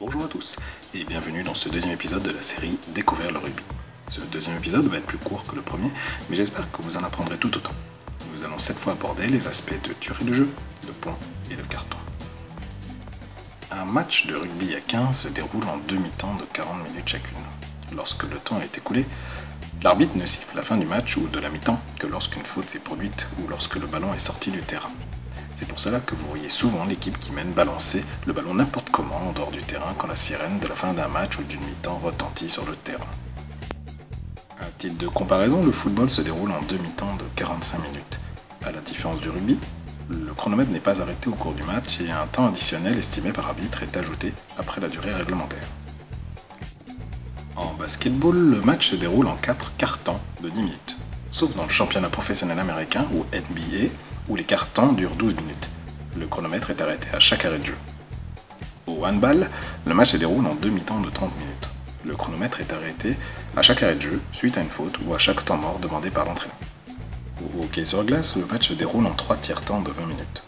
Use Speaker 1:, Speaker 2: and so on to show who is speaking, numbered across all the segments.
Speaker 1: Bonjour à tous et bienvenue dans ce deuxième épisode de la série Découvrir le rugby. Ce deuxième épisode va être plus court que le premier, mais j'espère que vous en apprendrez tout autant. Nous allons cette fois aborder les aspects de durée de jeu, de points et de cartons. Un match de rugby à 15 se déroule en demi-temps de 40 minutes chacune. Lorsque le temps est écoulé, l'arbitre ne siffle la fin du match ou de la mi-temps que lorsqu'une faute est produite ou lorsque le ballon est sorti du terrain. C'est pour cela que vous voyez souvent l'équipe qui mène balancer le ballon n'importe comment en dehors du terrain quand la sirène de la fin d'un match ou d'une mi-temps retentit sur le terrain. À titre de comparaison, le football se déroule en demi-temps de 45 minutes. À la différence du rugby, le chronomètre n'est pas arrêté au cours du match et un temps additionnel estimé par l'arbitre est ajouté après la durée réglementaire. En basketball, le match se déroule en 4 quarts-temps de 10 minutes, sauf dans le championnat professionnel américain ou NBA, où les quarts-temps durent 12 minutes. Le chronomètre est arrêté à chaque arrêt de jeu. Au handball, le match se déroule en demi-temps de 30 minutes. Le chronomètre est arrêté à chaque arrêt de jeu, suite à une faute ou à chaque temps mort demandé par l'entraîneur. Au hockey sur glace, le match se déroule en 3 tiers-temps de 20 minutes.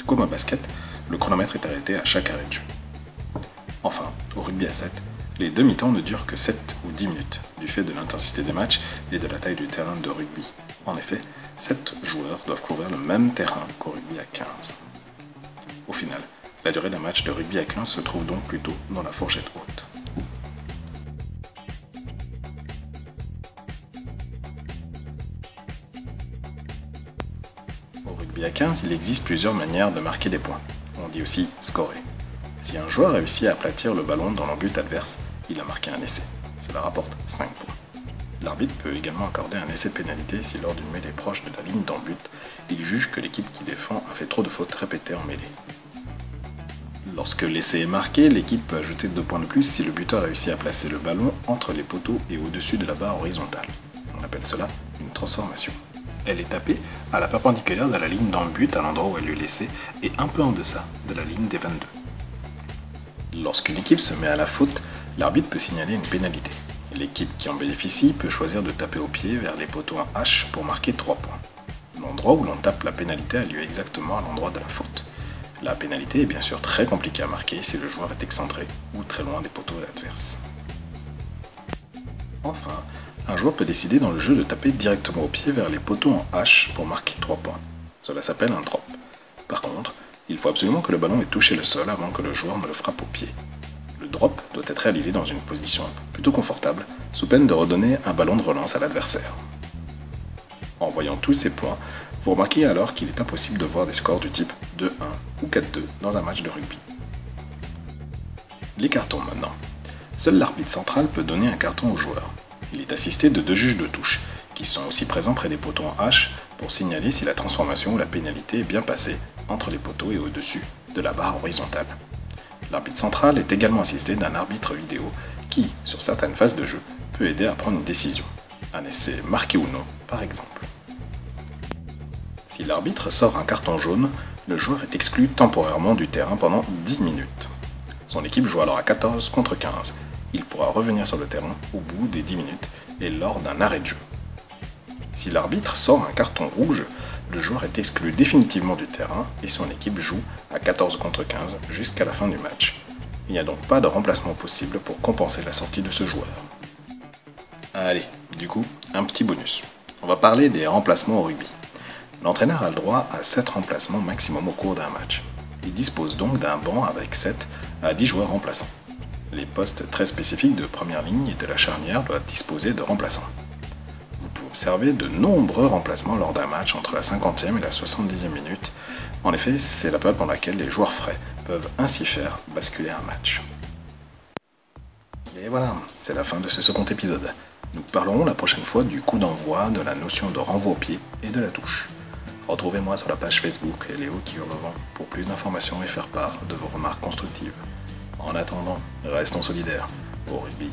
Speaker 1: Comme au basket, le chronomètre est arrêté à chaque arrêt de jeu. Enfin, au rugby à 7, les demi-temps ne durent que 7 ou 10 minutes, du fait de l'intensité des matchs et de la taille du terrain de rugby. En effet, 7 joueurs doivent couvrir le même terrain qu'au rugby à 15. Au final, la durée d'un match de rugby à 15 se trouve donc plutôt dans la fourchette haute. Au rugby à 15, il existe plusieurs manières de marquer des points. On dit aussi scorer. Si un joueur réussit à aplatir le ballon dans l'embut adverse, il a marqué un essai. Cela rapporte 5 points. L'arbitre peut également accorder un essai pénalité si lors d'une mêlée proche de la ligne d'embut, il juge que l'équipe qui défend a fait trop de fautes répétées en mêlée. Lorsque l'essai est marqué, l'équipe peut ajouter 2 points de plus si le buteur réussit à placer le ballon entre les poteaux et au-dessus de la barre horizontale. On appelle cela une transformation. Elle est tapée à la perpendiculaire de la ligne d'embut à l'endroit où elle est laissée et un peu en deçà de la ligne des 22. Lorsque l'équipe se met à la faute, l'arbitre peut signaler une pénalité. L'équipe qui en bénéficie peut choisir de taper au pied vers les poteaux en H pour marquer 3 points. L'endroit où l'on tape la pénalité a lieu exactement à l'endroit de la faute. La pénalité est bien sûr très compliquée à marquer si le joueur est excentré ou très loin des poteaux adverses. Enfin, un joueur peut décider dans le jeu de taper directement au pied vers les poteaux en H pour marquer 3 points. Cela s'appelle un drop. Par contre, il faut absolument que le ballon ait touché le sol avant que le joueur ne le frappe au pied. Le drop doit être réalisé dans une position plutôt confortable, sous peine de redonner un ballon de relance à l'adversaire. En voyant tous ces points, vous remarquez alors qu'il est impossible de voir des scores du type 2-1 ou 4-2 dans un match de rugby. Les cartons maintenant. Seul l'arbitre central peut donner un carton au joueur. Il est assisté de 2 juges de touche, qui sont aussi présents près des poteaux en H pour signaler si la transformation ou la pénalité est bien passée entre les poteaux et au-dessus de la barre horizontale. L'arbitre central est également assisté d'un arbitre vidéo qui, sur certaines phases de jeu, peut aider à prendre une décision, un essai marqué ou non, par exemple. Si l'arbitre sort un carton jaune, le joueur est exclu temporairement du terrain pendant 10 minutes. Son équipe joue alors à 14 contre 15. Il pourra revenir sur le terrain au bout des 10 minutes et lors d'un arrêt de jeu. Si l'arbitre sort un carton rouge, le joueur est exclu définitivement du terrain et son équipe joue à 14 contre 15 jusqu'à la fin du match. Il n'y a donc pas de remplacement possible pour compenser la sortie de ce joueur. Allez, du coup, un petit bonus. On va parler des remplacements au rugby. L'entraîneur a le droit à 7 remplacements maximum au cours d'un match. Il dispose donc d'un banc avec 7 à 10 joueurs remplaçants. Les postes très spécifiques de première ligne et de la charnière doivent disposer de remplaçants. Vous pouvez observer de nombreux remplacements lors d'un match entre la 50e et la 70e minute. En effet, c'est la période pendant laquelle les joueurs frais peuvent ainsi faire basculer un match. Et voilà, c'est la fin de ce second épisode. Nous parlerons la prochaine fois du coup d'envoi, de la notion de renvoi au pied et de la touche. Retrouvez-moi sur la page Facebook Léo qui hurle le vent pour plus d'informations et faire part de vos remarques constructives. En attendant, restons solidaires. Au rugby,